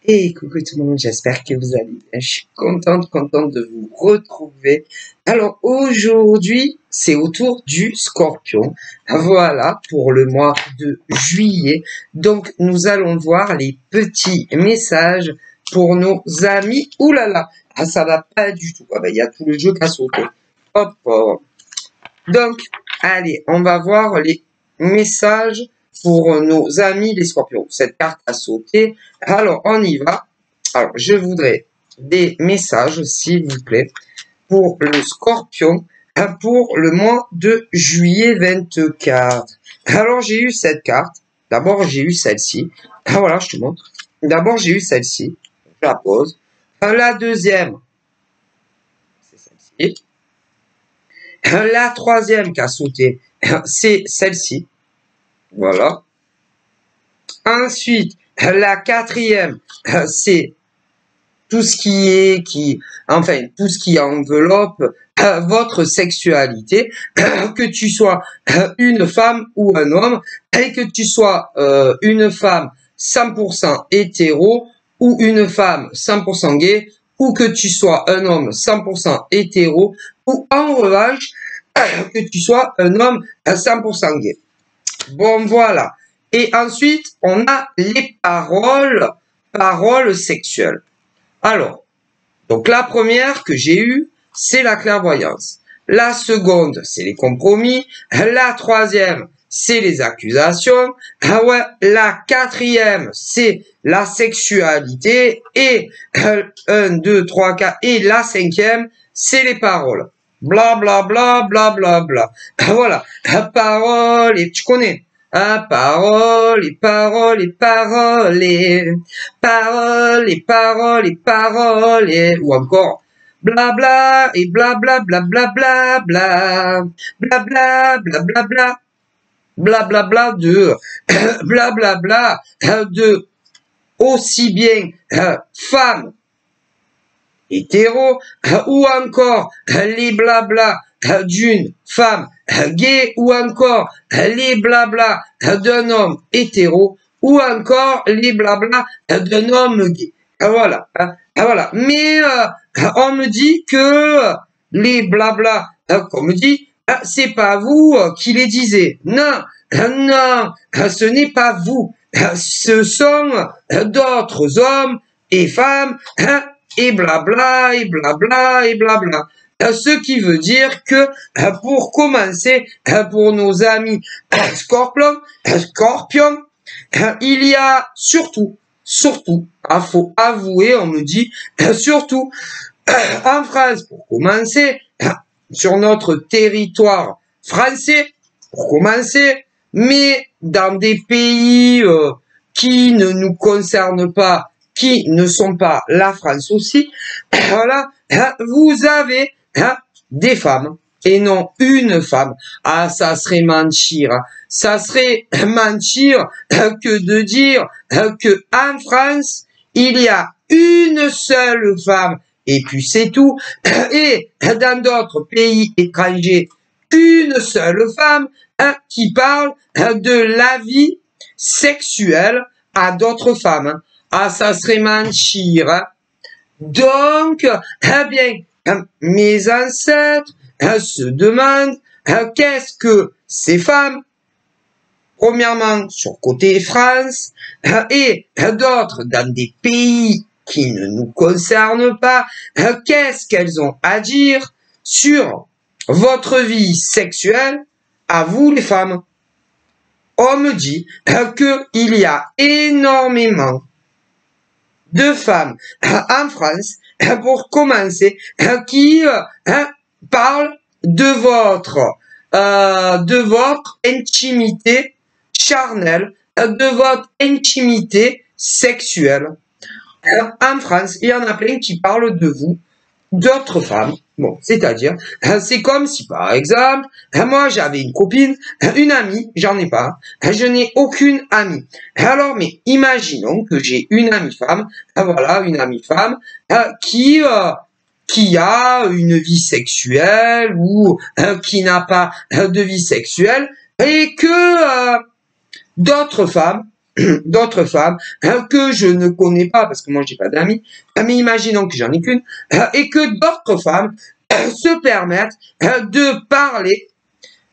Et coucou tout le monde, j'espère que vous allez bien. Je suis contente de vous retrouver. Alors aujourd'hui, c'est au tour du Scorpion. Voilà, pour le mois de juillet. Donc nous allons voir les petits messages pour nos amis. Ouh là là, ah, ça va pas du tout. Ah ben, il y a tout le jeu qui a sauté. Hop, hop. Donc, allez, on va voir les messages pour nos amis les scorpions. Cette carte a sauté. Alors, on y va. Alors, je voudrais des messages, s'il vous plaît, pour le scorpion, pour le mois de juillet 24. Alors, j'ai eu cette carte. D'abord, j'ai eu celle-ci. Ah, voilà, je te montre. D'abord, j'ai eu celle-ci. Je la pose. La deuxième, c'est celle-ci. La troisième qui a sauté, c'est celle-ci. Voilà. Ensuite, la quatrième, c'est tout ce tout ce qui enveloppe votre sexualité, que tu sois une femme ou un homme, et que tu sois une femme 100% hétéro ou une femme 100% gay, ou que tu sois un homme 100% hétéro, ou en revanche, que tu sois un homme 100% gay. Bon, voilà. Et ensuite, on a les paroles sexuelles. Alors, donc la première que j'ai eue, c'est la clairvoyance. La seconde, c'est les compromis. La troisième, c'est les accusations. Ah ouais, la quatrième, c'est la sexualité. Et 1, 2, 3, 4. Et la cinquième, c'est les paroles. Bla bla bla bla bla bla. Voilà. Paroles, et tu connais. Paroles et paroles et paroles et paroles et paroles et paroles et ou encore blabla et blabla blabla blabla blabla blabla bla blablabla de blablabla de aussi bien femmes hétéro ou encore les blabla d'une femme gay ou encore les blabla d'un homme hétéro ou encore les blabla d'un homme gay. Voilà. Voilà. Mais on me dit que les blabla qu'on me dit, c'est pas vous qui les disiez. Non, non, ce n'est pas vous. Ce sont d'autres hommes et femmes et blabla, et blabla, et blabla. Ce qui veut dire que, pour commencer, pour nos amis scorpions, il y a surtout, faut avouer, on me dit, surtout, en France, pour commencer, sur notre territoire français, pour commencer, mais dans des pays qui ne nous concernent pas, qui ne sont pas la France aussi, voilà, vous avez des femmes et non une femme. Ah, ça serait mentir. Ça serait mentir que de dire que en France, il y a une seule femme et puis c'est tout. Et dans d'autres pays étrangers, une seule femme qui parle de la vie sexuelle à d'autres femmes. Ah, ça serait mentir. Donc, eh bien, mes ancêtres se demandent qu'est-ce que ces femmes, premièrement sur côté France, et d'autres dans des pays qui ne nous concernent pas, qu'est-ce qu'elles ont à dire sur votre vie sexuelle à vous les femmes. On me dit qu'il y a énormément de femmes en France, pour commencer, qui parlent de votre intimité charnelle, de votre intimité sexuelle. En France, il y en a plein qui parlent de vous, d'autres femmes. Bon, c'est-à-dire, c'est comme si, par exemple, moi j'avais une copine, une amie, j'en ai pas, je n'ai aucune amie. Alors, mais imaginons que j'ai une amie femme, voilà, une amie femme, qui a une vie sexuelle ou qui n'a pas de vie sexuelle et que d'autres femmes d'autres femmes que je ne connais pas, parce que moi j'ai pas d'amis, mais imaginons que j'en ai qu'une, et que d'autres femmes se permettent de parler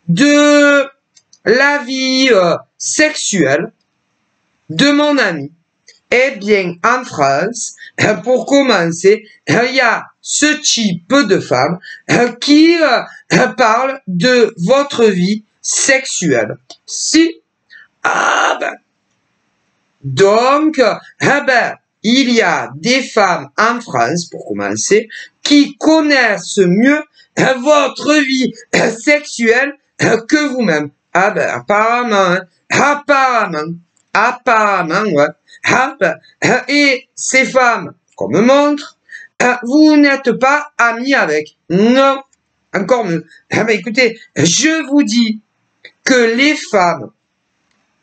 de la vie sexuelle de mon ami. Eh bien, en France, pour commencer, il y a ce type de femmes qui parlent de votre vie sexuelle. Si, ah ben, donc, il y a des femmes en France, pour commencer, qui connaissent mieux votre vie sexuelle que vous-même. Ah ben, apparemment, apparemment, ouais. Et ces femmes, comme me montre, vous n'êtes pas amis avec. Non, encore mieux. Écoutez, je vous dis que les femmes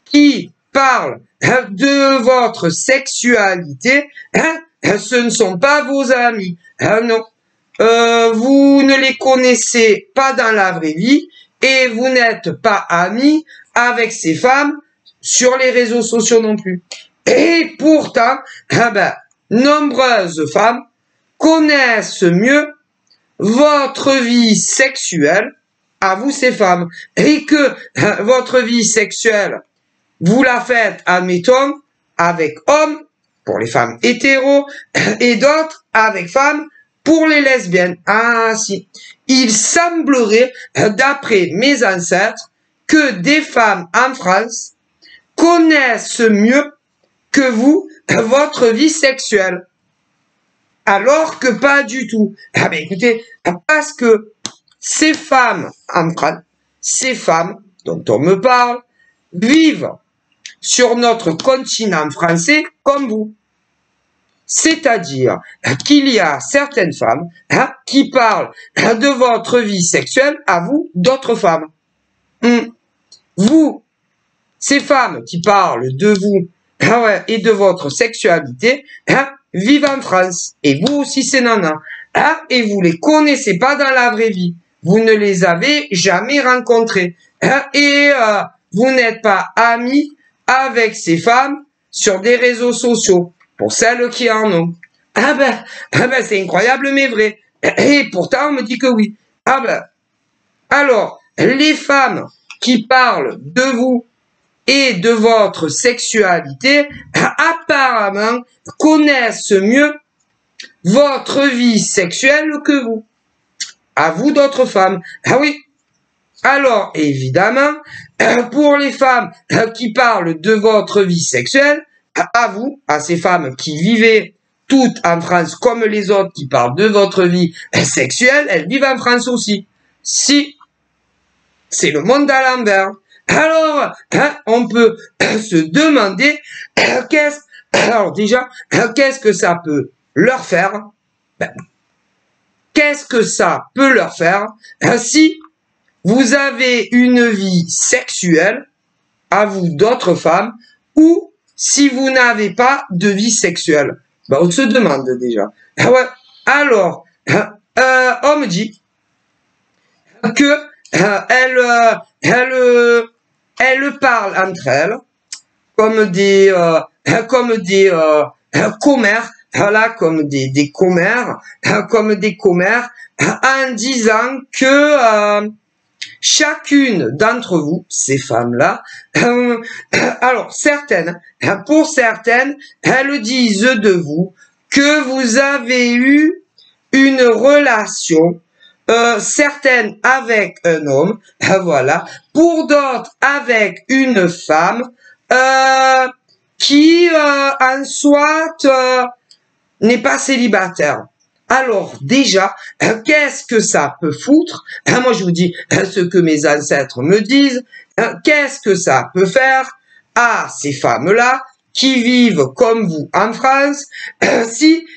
qui parlent de votre sexualité, ce ne sont pas vos amis. Non. Vous ne les connaissez pas dans la vraie vie et vous n'êtes pas amis avec ces femmes sur les réseaux sociaux non plus. Et pourtant, nombreuses femmes connaissent mieux votre vie sexuelle, à vous ces femmes, et que votre vie sexuelle, vous la faites, admettons, avec hommes, pour les femmes hétéros, et d'autres avec femmes, pour les lesbiennes. Ah si, il semblerait, d'après mes ancêtres, que des femmes en France connaissent mieux que vous votre vie sexuelle. Alors que pas du tout. Écoutez, parce que ces femmes en France, ces femmes dont on me parle, vivent sur notre continent français comme vous. C'est-à-dire qu'il y a certaines femmes qui parlent de votre vie sexuelle à vous, d'autres femmes. Vous, ces femmes qui parlent de vous et de votre sexualité, vivent en France. Et vous aussi, c'est nanas. Et vous les connaissez pas dans la vraie vie. Vous ne les avez jamais rencontrées. Et vous n'êtes pas amis avec ces femmes sur des réseaux sociaux. Pour celles qui en ont. C'est incroyable, mais vrai. Et pourtant, on me dit que oui. Alors, les femmes qui parlent de vous et de votre sexualité, apparemment, connaissent mieux votre vie sexuelle que vous. À vous d'autres femmes. Ah oui. Alors, évidemment, pour les femmes qui parlent de votre vie sexuelle, à vous, à ces femmes qui vivaient toutes en France comme les autres qui parlent de votre vie sexuelle, elles vivent en France aussi. Si, c'est le monde à l'envers. Alors, on peut se demander qu'est-ce que ça peut leur faire? Qu'est-ce que ça peut leur faire si vous avez une vie sexuelle, à vous d'autres femmes, ou si vous n'avez pas de vie sexuelle? On se demande déjà. Alors, on me dit que elles parlent entre elles comme des commères, comme des commères, en disant que chacune d'entre vous, ces femmes-là, alors certaines, pour certaines, elles disent de vous que vous avez eu une relation, certaines avec un homme, voilà, pour d'autres avec une femme, qui en soit n'est pas célibataire. Alors déjà, qu'est-ce que ça peut foutre? Moi je vous dis ce que mes ancêtres me disent. Qu'est-ce que ça peut faire à ces femmes-là qui vivent comme vous en France si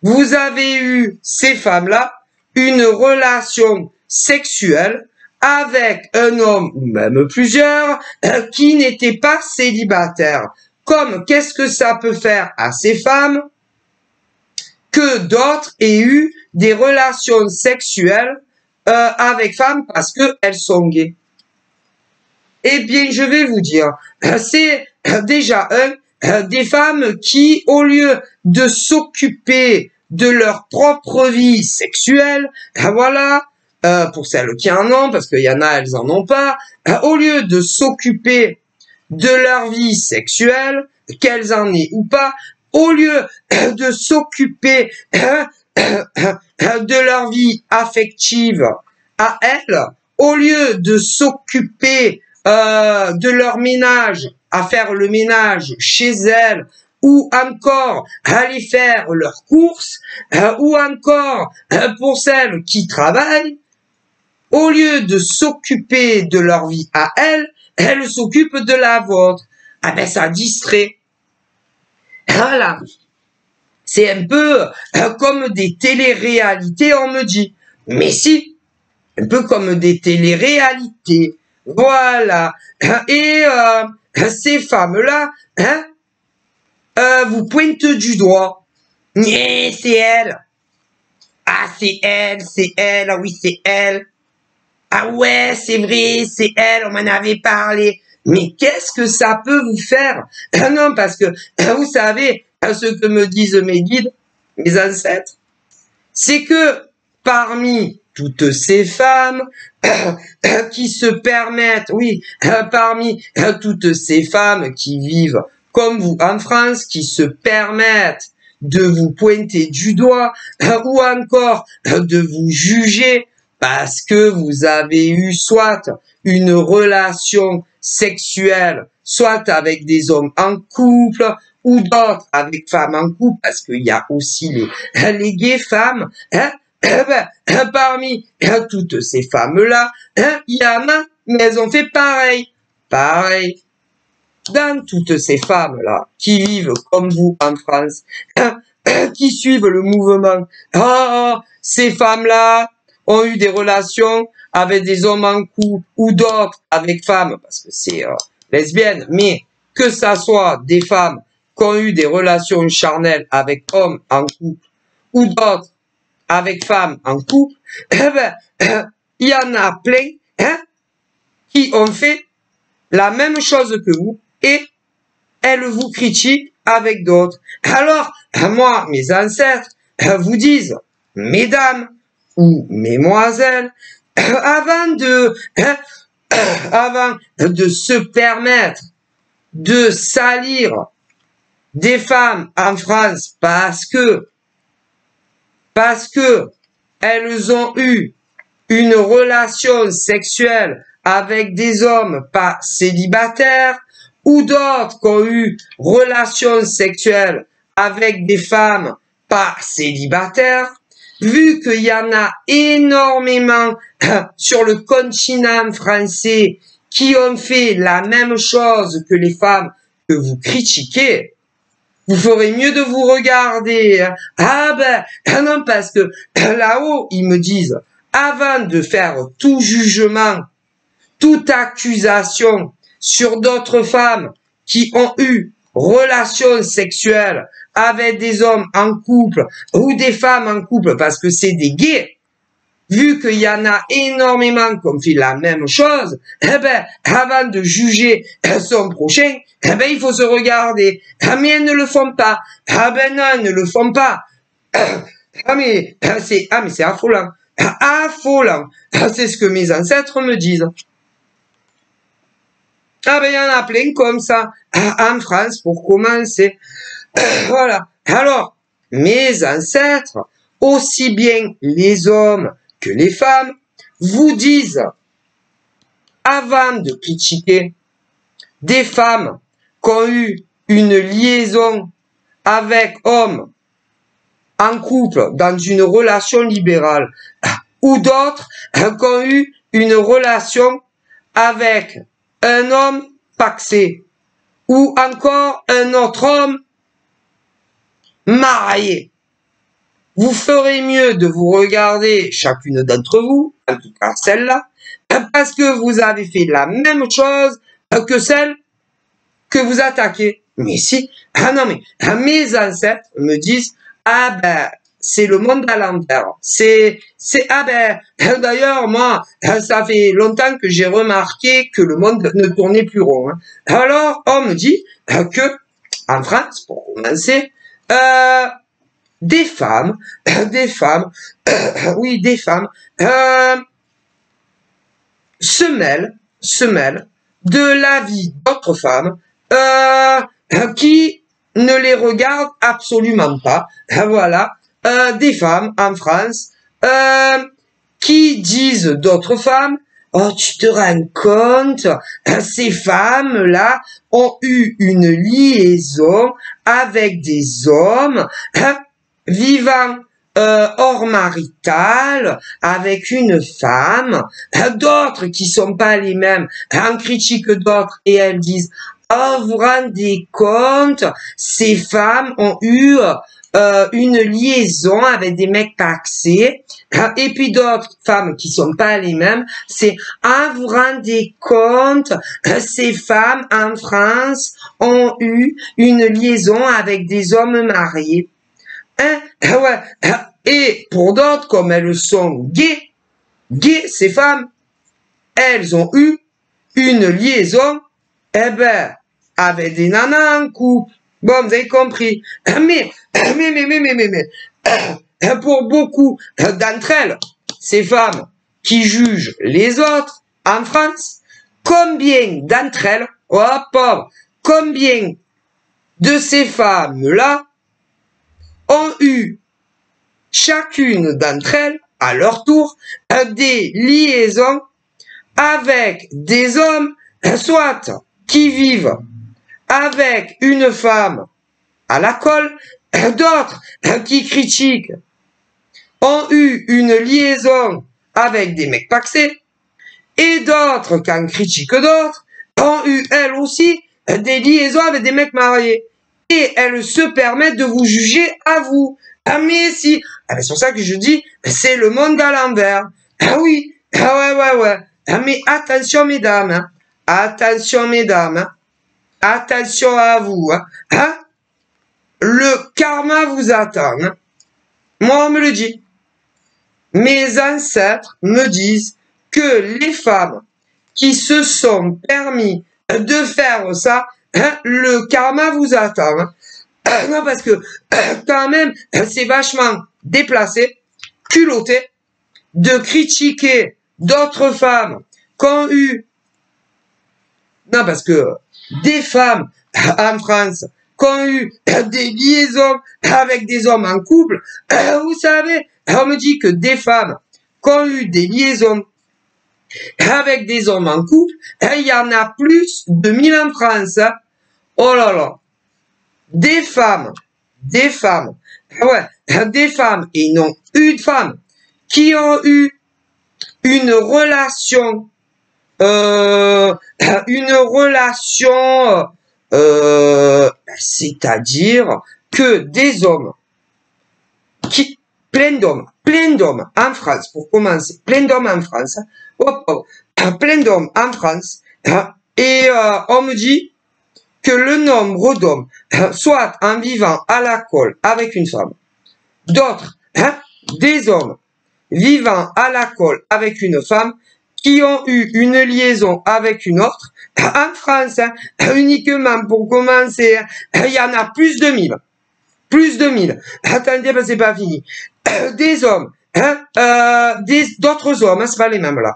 vous avez eu, ces femmes-là, une relation sexuelle avec un homme ou même plusieurs qui n'étaient pas célibataires? Comme qu'est-ce que ça peut faire à ces femmes que d'autres aient eu des relations sexuelles avec femmes parce qu'elles sont gays? Eh bien, je vais vous dire, c'est déjà des femmes qui, au lieu de s'occuper de leur propre vie sexuelle, voilà, pour celles qui en ont, parce qu'il y en a, elles en ont pas, au lieu de s'occuper de leur vie sexuelle, qu'elles en aient ou pas, au lieu de s'occuper de leur vie affective à elles, au lieu de s'occuper de leur ménage, à faire le ménage chez elles, ou encore aller faire leurs courses, ou encore pour celles qui travaillent, au lieu de s'occuper de leur vie à elles, elles s'occupent de la vôtre. Ah ben ça distrait. Voilà. C'est un peu comme des téléréalités, on me dit. Mais si, un peu comme des téléréalités. Voilà. Et ces femmes-là, vous pointent du doigt. C'est elle. Ah, c'est elle. Ah oui, c'est elle. Ah ouais, c'est vrai, c'est elle, on m'en avait parlé. Mais qu'est-ce que ça peut vous faire? Non, parce que, vous savez, ce que me disent mes guides, mes ancêtres, c'est que parmi toutes ces femmes qui se permettent, oui, parmi toutes ces femmes qui vivent comme vous en France, qui se permettent de vous pointer du doigt ou encore de vous juger parce que vous avez eu soit une relation sexuelle, soit avec des hommes en couple, ou d'autres avec femmes en couple, parce qu'il y a aussi les gays femmes, parmi toutes ces femmes-là, il y en a, mais elles ont fait pareil. Pareil. Dans toutes ces femmes-là, qui vivent comme vous en France, qui suivent le mouvement, ces femmes-là ont eu des relations avec des hommes en couple, ou d'autres avec femmes, parce que c'est lesbienne, mais que ça soit des femmes qui ont eu des relations charnelles avec hommes en couple, ou d'autres avec femmes en couple, il y en a plein qui ont fait la même chose que vous et elles vous critiquent avec d'autres. Alors, moi, mes ancêtres vous disent, mesdames ou mesdemoiselles, avant de se permettre de salir des femmes en France parce que elles ont eu une relation sexuelle avec des hommes pas célibataires, ou d'autres qui ont eu relation sexuelle avec des femmes pas célibataires, vu qu'il y en a énormément sur le continent français qui ont fait la même chose que les femmes que vous critiquez, vous ferez mieux de vous regarder. Ah ben, non, parce que là-haut, ils me disent, avant de faire tout jugement, toute accusation sur d'autres femmes qui ont eu relations sexuelles avec des hommes en couple ou des femmes en couple parce que c'est des gays, vu qu'il y en a énormément qui ont fait la même chose, eh ben, avant de juger son prochain, eh ben, il faut se regarder. Ah, mais elles ne le font pas. Ah ben non, elles ne le font pas. Mais c'est affolant. Affolant. C'est ce que mes ancêtres me disent. Ah ben, il y en a plein comme ça, en France, pour commencer. Voilà. Alors, mes ancêtres, aussi bien les hommes que les femmes, vous disent, avant de critiquer des femmes qui ont eu une liaison avec hommes en couple, dans une relation libérale, ou d'autres qui ont eu une relation avec un homme paxé, ou encore un autre homme marié. Vous ferez mieux de vous regarder chacune d'entre vous, en tout cas celle-là, parce que vous avez fait la même chose que celle que vous attaquez. Mais si, ah non mais, mes ancêtres me disent, ah ben, c'est le monde à l'envers. Ah ben, d'ailleurs, moi, ça fait longtemps que j'ai remarqué que le monde ne tournait plus rond. Hein. Alors, on me dit que, en France, pour commencer, des femmes, oui, des femmes, se mêlent de la vie d'autres femmes, qui ne les regardent absolument pas. Voilà, des femmes en France, qui disent d'autres femmes, oh, tu te rends compte, ces femmes-là ont eu une liaison avec des hommes, vivant hors marital avec une femme, d'autres qui sont pas les mêmes, en critique d'autres et elles disent oh, vous vous rendez compte, ces femmes ont eu une liaison avec des mecs paxés, et puis d'autres femmes qui sont pas les mêmes, c'est ah, vous vous rendez compte, ces femmes en France ont eu une liaison avec des hommes mariés. Hein? Ouais. Et pour d'autres, comme elles sont gays, ces femmes, elles ont eu une liaison, avec des nanas en couple. Bon, vous avez compris. Mais, pour beaucoup d'entre elles, ces femmes qui jugent les autres en France, combien d'entre elles, oh pauvre, combien de ces femmes-là ont eu chacune d'entre elles, à leur tour, des liaisons avec des hommes, soit qui vivent avec une femme à la colle, d'autres qui critiquent ont eu une liaison avec des mecs paxés, et d'autres qui en critiquent d'autres ont eu elles aussi des liaisons avec des mecs mariés. Et elles se permettent de vous juger à vous. Ah mais si, c'est pour ça que je dis, c'est le monde à l'envers. Ah oui, ah ouais. Ah mais attention mesdames, hein. Attention mesdames, hein. Attention à vous. Hein. Le karma vous attend. Hein. Moi on me le dit. Mes ancêtres me disent que les femmes qui se sont permis de faire ça, hein, le karma vous attend. Hein. Non, parce que quand même, c'est vachement déplacé, culotté, de critiquer d'autres femmes qui ont eu... Non, parce que des femmes en France qui ont eu des liaisons avec des hommes en couple, vous savez, on me dit que des femmes qui ont eu des liaisons avec des hommes en couple, il y en a plus de 1000 en France. Hein. Oh là là. Des femmes, et non une femme, qui ont eu une relation, c'est-à-dire que des hommes, plein d'hommes en France, pour commencer, plein d'hommes en France, et on me dit que le nombre d'hommes, soit en vivant à la colle avec une femme, d'autres, des hommes vivant à la colle avec une femme, qui ont eu une liaison avec une autre, en France, uniquement pour commencer, il y en a plus de 1000. Plus de 1000. Attendez, c'est pas fini. Des hommes, d'autres hommes, c'est pas les mêmes là.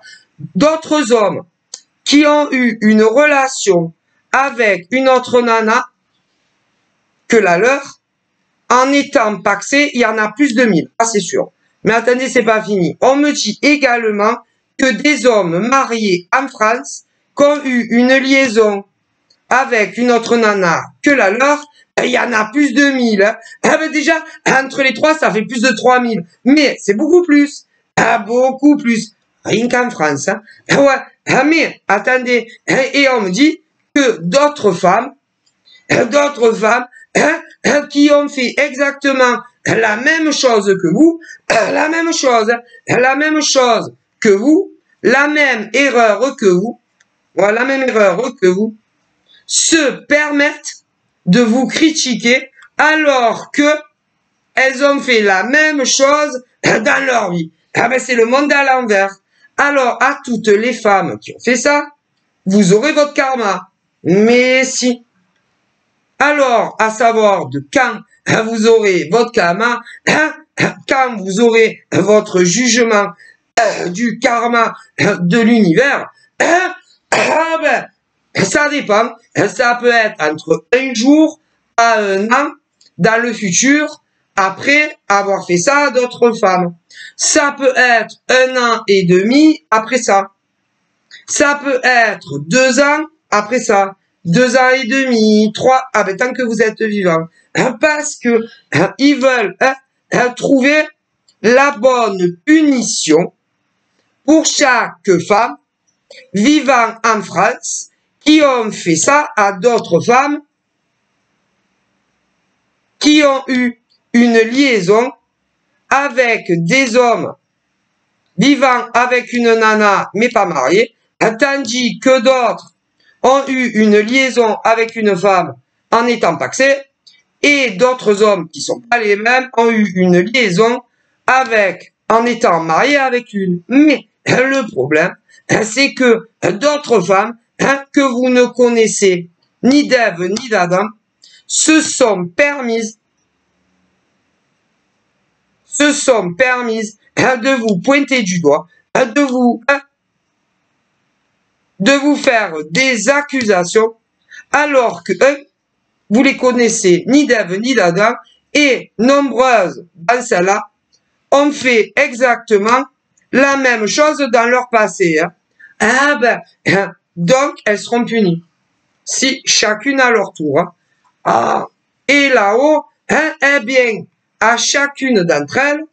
D'autres hommes qui ont eu une relation avec une autre nana que la leur, en étant paxé, il y en a plus de 1000. Ah, c'est sûr. Mais attendez, c'est pas fini. On me dit également que des hommes mariés en France, qui ont eu une liaison avec une autre nana que la leur, il y en a plus de 1000. Hein. Ah ben déjà, entre les trois, ça fait plus de 3000. Mais c'est beaucoup plus. Ah, beaucoup plus. Rien qu'en France. Hein. Ouais. Ah, mais attendez. Et on me dit que d'autres femmes, qui ont fait exactement la même chose que vous, la même chose que vous, la même erreur que vous, voilà, la même erreur que vous, se permettent de vous critiquer alors que elles ont fait la même chose dans leur vie. Ah ben, c'est le monde à l'envers. Alors, à toutes les femmes qui ont fait ça, vous aurez votre karma. Mais si. Alors, à savoir de quand vous aurez votre karma, quand vous aurez votre jugement du karma de l'univers, ben, ça dépend. Ça peut être entre un jour à un an dans le futur, après avoir fait ça à d'autres femmes. Ça peut être 1 an et demi après ça. Ça peut être 2 ans après ça. 2 ans et demi, 3, ah ben tant que vous êtes vivant. Parce que ils veulent trouver la bonne punition pour chaque femme vivant en France qui ont fait ça à d'autres femmes qui ont eu une liaison avec des hommes vivant avec une nana mais pas mariés, tandis que d'autres ont eu une liaison avec une femme en étant paxés, et d'autres hommes qui sont pas les mêmes ont eu une liaison en étant mariés avec une. Mais le problème, c'est que d'autres femmes que vous ne connaissez ni d'Ève ni d'Adam se sont permises de vous pointer du doigt, de vous faire des accusations, alors que vous les connaissez ni d'Ève ni d'Adam, et nombreuses dans celles-là ont fait exactement la même chose dans leur passé. Donc elles seront punies. Si chacune à leur tour. Et là-haut, eh bien, à chacune d'entre elles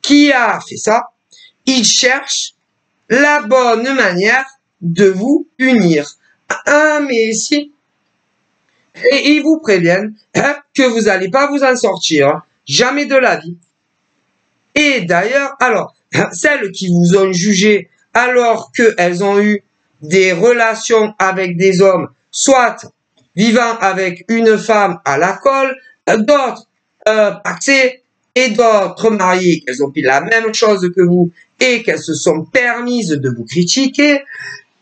qui a fait ça, ils cherchent la bonne manière de vous punir. Mais si. Et ils vous préviennent que vous n'allez pas vous en sortir. Jamais de la vie. Et d'ailleurs, alors, celles qui vous ont jugé alors qu'elles ont eu des relations avec des hommes, soit vivant avec une femme à la colle, d'autres paxés et d'autres mariés, qu'elles ont fait la même chose que vous et qu'elles se sont permises de vous critiquer,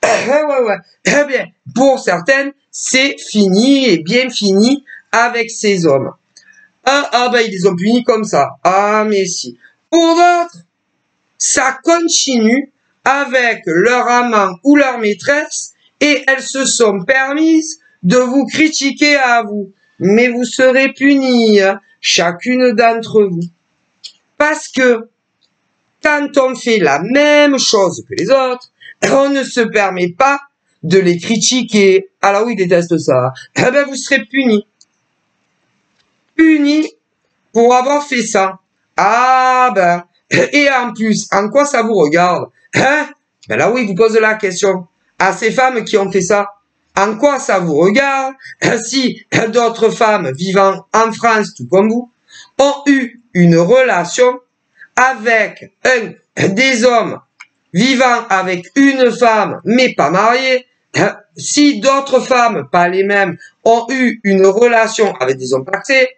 eh bien, pour certaines, c'est fini et bien fini avec ces hommes. Ben, ils les ont punis comme ça. Mais si. Pour d'autres, ça continue avec leur amant ou leur maîtresse et elles se sont permises de vous critiquer à vous. Mais vous serez punis, chacune d'entre vous. Parce que quand on fait la même chose que les autres, on ne se permet pas de les critiquer. Alors oui, ils détestent ça. Eh ben, vous serez punis. Punis pour avoir fait ça. Ben, et en plus, en quoi ça vous regarde? Ben là oui, vous posez la question à ces femmes qui ont fait ça. En quoi ça vous regarde si d'autres femmes vivant en France, tout comme vous, ont eu une relation avec des hommes vivant avec une femme mais pas mariés, si d'autres femmes, pas les mêmes, ont eu une relation avec des hommes paxés,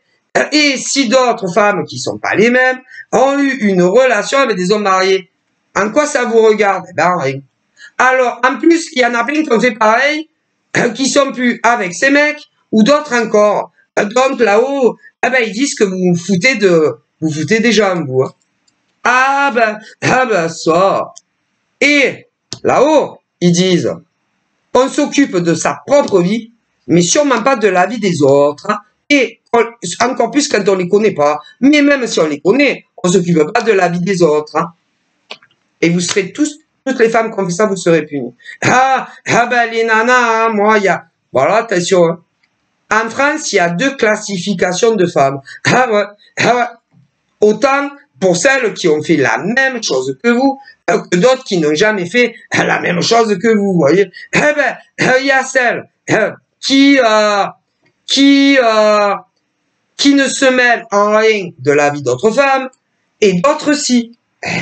et si d'autres femmes qui sont pas les mêmes ont eu une relation avec des hommes mariés, en quoi ça vous regarde? Eh ben, rien. Alors, en plus, il y en a plein qui ont fait pareil, qui sont plus avec ces mecs, ou d'autres encore. Donc, là-haut, ben, ils disent que vous foutez des jambes, vous. Ben, ça. Et, là-haut, ils disent, on s'occupe de sa propre vie, mais sûrement pas de la vie des autres. Et encore plus quand on les connaît pas. Mais même si on les connaît, on s'occupe pas de la vie des autres. Et vous serez toutes les femmes qui ont fait ça, vous serez punies. Ben les nanas, moi, il y a... Voilà, attention. En France, il y a 2 classifications de femmes. Ouais. Autant pour celles qui ont fait la même chose que vous, que d'autres qui n'ont jamais fait la même chose que vous, voyez. Ben, il y a celles qui ne se mêlent en rien de la vie d'autres femmes, et d'autres si.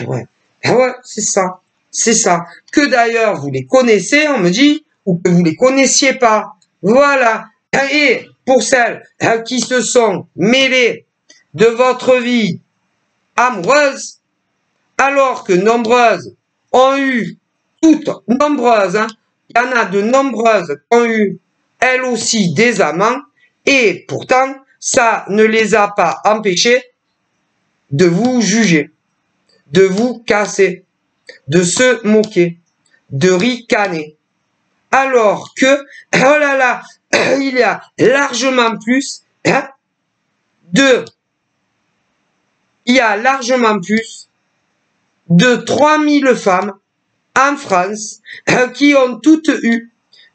Ouais, c'est ça. C'est ça. Que d'ailleurs, vous les connaissez, on me dit, ou que vous les connaissiez pas. Voilà. Et pour celles qui se sont mêlées de votre vie amoureuse, alors que nombreuses ont eu, toutes nombreuses, hein, il y en a de nombreuses qui ont eu, elles aussi, des amants, et pourtant, ça ne les a pas empêchées de vous juger, de vous casser, de se moquer, de ricaner. Alors que, oh là là, il y a largement plus, hein, il y a largement plus de 3000 femmes en France qui ont toutes eu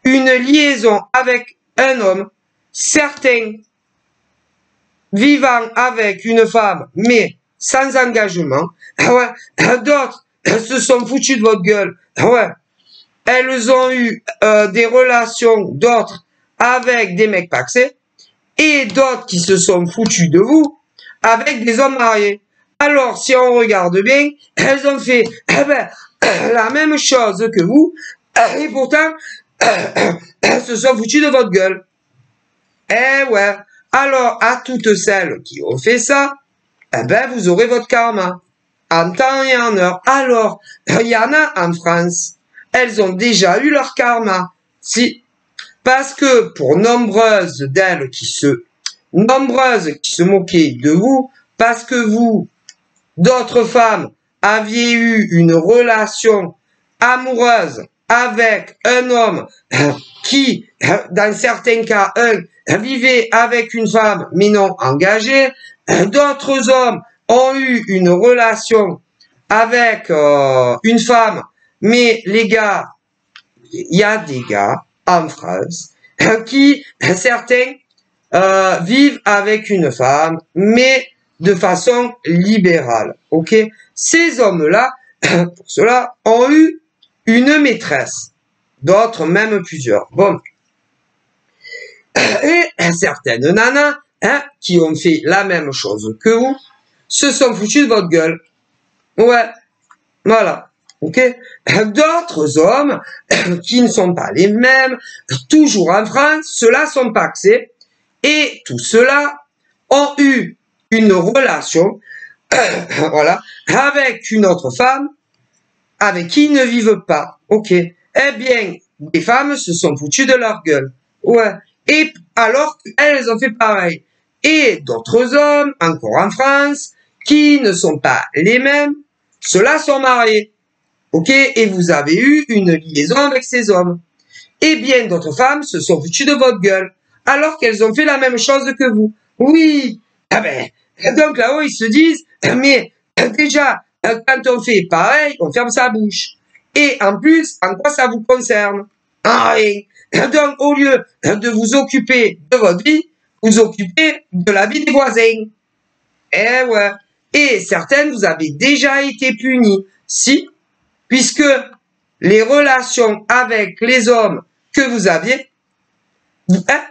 une liaison avec un homme, certains vivant avec une femme, mais sans engagement. Ouais. D'autres se sont foutus de votre gueule. Ouais. Elles ont eu des relations, d'autres avec des mecs paxés, et d'autres qui se sont foutus de vous avec des hommes mariés. Alors, si on regarde bien, elles ont fait la même chose que vous, et pourtant, elles se sont foutues de votre gueule. Eh ouais. Alors, à toutes celles qui ont fait ça, vous aurez votre karma. En temps et en heure. Alors, il y en a en France. Elles ont déjà eu leur karma. Si. Parce que pour nombreuses d'elles qui se moquaient de vous, parce que vous, d'autres femmes, aviez eu une relation amoureuse avec un homme qui, dans certains cas, vivait avec une femme mais non engagée, d'autres hommes ont eu une relation avec une femme, mais les gars, il y a des gars en France qui, certains, vivent avec une femme, mais de façon libérale. Ok? Ces hommes-là, pour cela, ont eu une maîtresse. D'autres, même plusieurs. Bon. Et certaines nanas, qui ont fait la même chose que vous, se sont foutus de votre gueule. Ouais. Voilà. Ok? D'autres hommes, qui ne sont pas les mêmes, toujours en France, ceux-là sont paxés, et tous ceux-là ont eu une relation, voilà, avec une autre femme, avec qui ils ne vivent pas. Ok? Eh bien, des femmes se sont foutues de leur gueule. Ouais. Et alors qu'elles ont fait pareil. Et d'autres hommes, encore en France, qui ne sont pas les mêmes, ceux-là sont mariés. Ok? Et vous avez eu une liaison avec ces hommes. Et bien d'autres femmes se sont foutues de votre gueule, alors qu'elles ont fait la même chose que vous. Oui. Donc là-haut, ils se disent, mais déjà, quand on fait pareil, on ferme sa bouche. Et en plus, en quoi ça vous concerne? En rien. Donc, au lieu de vous occuper de votre vie, vous occupez de la vie des voisins. Eh ouais. Et certaines, vous avez déjà été punies. Si, puisque les relations avec les hommes que vous aviez,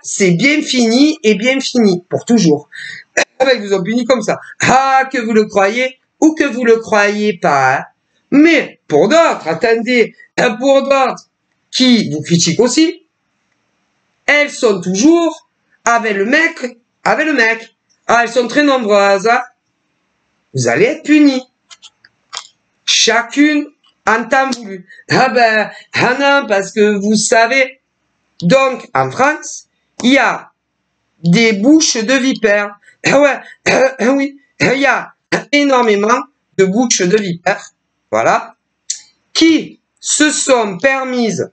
c'est bien fini et bien fini, pour toujours. Ils vous ont puni comme ça. Ah, que vous le croyez ou que vous le croyez pas. Hein. Mais pour d'autres, attendez, pour d'autres qui vous critiquent aussi, elles sont toujours avec le mec, Ah, elles sont très nombreuses. Hein. Vous allez être punis. Chacune en temps voulu. Ah non, parce que vous savez, donc en France, il y a des bouches de vipères. Oui, il y a énormément de bouches de vipères, voilà, qui se sont permises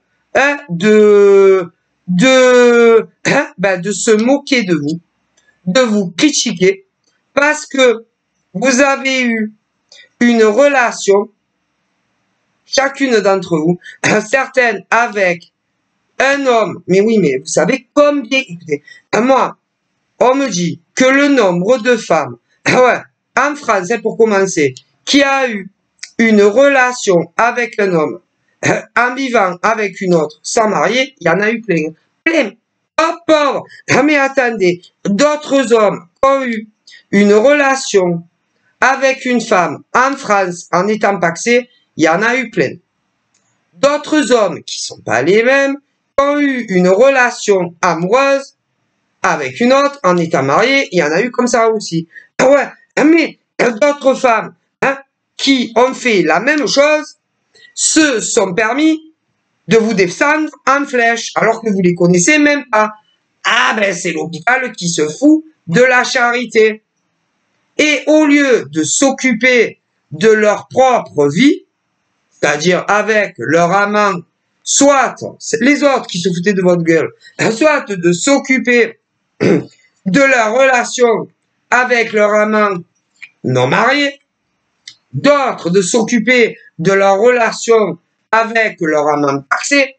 de se moquer de vous, de vous critiquer, parce que vous avez eu une relation, chacune d'entre vous, certaines avec un homme, mais oui, mais vous savez combien, écoutez, moi, on me dit que le nombre de femmes, en France, pour commencer, qui a eu une relation avec un homme, en vivant avec une autre, sans marier, il y en a eu plein. Plein. Oh pauvre. Mais attendez, d'autres hommes ont eu une relation avec une femme en France, en étant paxés, il y en a eu plein. D'autres hommes, qui sont pas les mêmes, ont eu une relation amoureuse avec une autre, en étant mariés, il y en a eu comme ça aussi. Ah ouais, mais d'autres femmes qui ont fait la même chose se sont permis de vous descendre en flèche, alors que vous les connaissez même pas. Ah ben c'est l'hôpital qui se fout de la charité. Et au lieu de s'occuper de leur propre vie, c'est-à-dire avec leur amant, soit les autres qui se foutaient de votre gueule, soit de s'occuper de leur relation avec leur amant non marié, d'autres de s'occuper de leur relation avec leur amant paxé,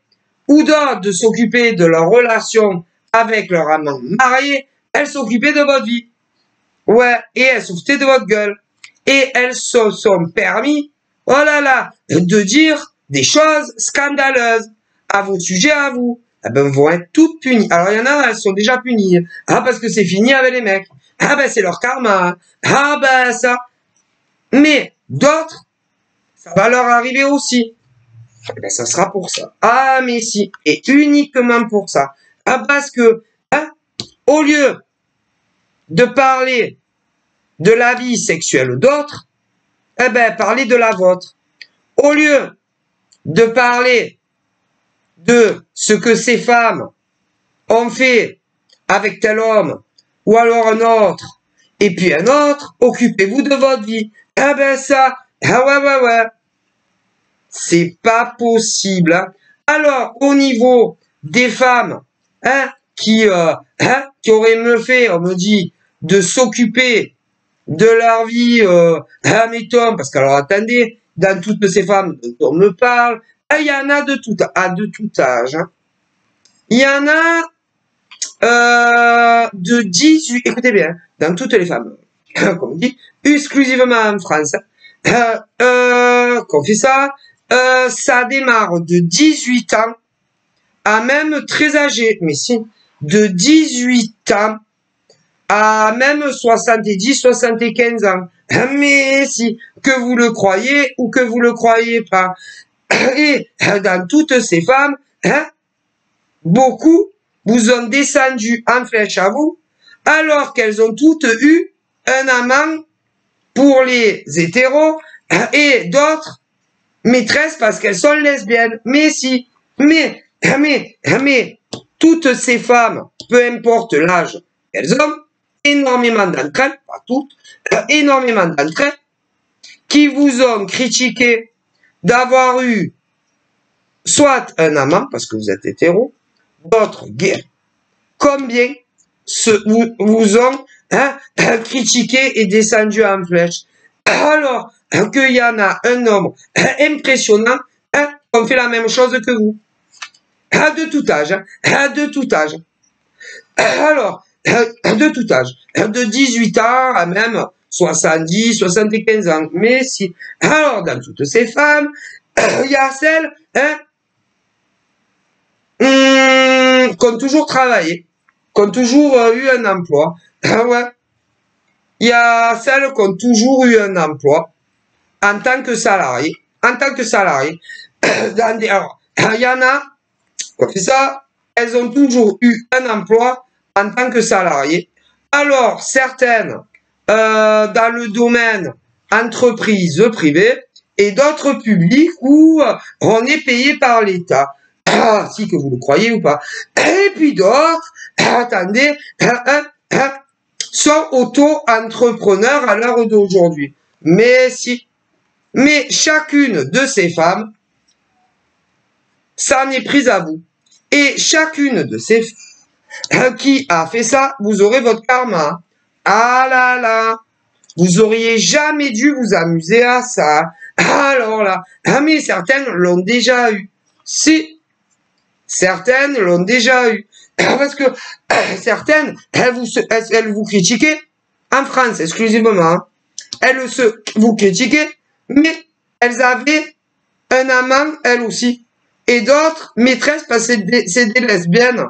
ou d'autres de s'occuper de leur relation avec leur amant marié, elles s'occupaient de votre vie. Ouais, et elles se foutaient de votre gueule. Et elles se sont permis, oh là là, de dire des choses scandaleuses à vos sujets, à vous. Eh ben, vont être toutes punies. Alors, il y en a, elles sont déjà punies. Ah, parce que c'est fini avec les mecs. Ah, ben, c'est leur karma. Ah, ben, ça. Mais d'autres, ça va leur arriver aussi. Eh ben, ça sera pour ça. Ah, mais si. Et uniquement pour ça. Ah, parce que, au lieu de parler de la vie sexuelle d'autres, eh ben, parlez de la vôtre. Au lieu de parler de ce que ces femmes ont fait avec tel homme, ou alors un autre, et puis un autre, occupez-vous de votre vie. Eh ben ça, ouais. C'est pas possible. Hein. Alors, au niveau des femmes, qui auraient mieux fait, on me dit, de s'occuper de leur vie, mettons, parce que alors attendez, dans toutes ces femmes dont on me parle, il y en a de tout âge. Hein. Il y en a de 18, écoutez bien, dans toutes les femmes, comme on dit, exclusivement en France, qu'on fait ça, ça démarre de 18 ans à même très âgé, mais si, de 18 ans à même 70, 75 ans. Mais si, que vous le croyez ou que vous le croyez pas. Et dans toutes ces femmes, beaucoup vous ont descendu en flèche à vous, alors qu'elles ont toutes eu un amant pour les hétéros et d'autres maîtresses parce qu'elles sont lesbiennes. Mais si, mais, toutes ces femmes, peu importe l'âge qu'elles ont, énormément d'entre elles, pas toutes, énormément d'entre elles, qui vous ont critiqué d'avoir eu soit un amant, parce que vous êtes hétéro, d'autres gays. Combien vous ont critiqué et descendu en flèche. Alors qu'il y en a un nombre impressionnant qui ont fait la même chose que vous. De tout âge. De tout âge. Alors, de tout âge. De 18 ans à même 70, 75 ans. Mais si. Alors, dans toutes ces femmes, il y a celles qui ont toujours travaillé, qui ont toujours eu un emploi. Ouais. Il y a celles qui ont toujours eu un emploi en tant que salarié. En tant que salarié. Alors, il y en a, on fait ça, elles ont toujours eu un emploi en tant que salarié. Alors, certaines dans le domaine entreprise privée et d'autres publics où on est payé par l'État. Ah, si que vous le croyez ou pas. Et puis d'autres, attendez, sont auto-entrepreneurs à l'heure d'aujourd'hui. Mais si, mais chacune de ces femmes s'en est prise à vous. Et chacune de ces qui a fait ça, vous aurez votre karma. Ah là là, vous auriez jamais dû vous amuser à ça. Alors là, mais certaines l'ont déjà eu. Si, certaines l'ont déjà eu. Parce que certaines, elles vous critiquaient en France exclusivement. Elles vous critiquaient, mais elles avaient un amant, elles aussi. Et d'autres maîtresses, parce que c'est des lesbiennes.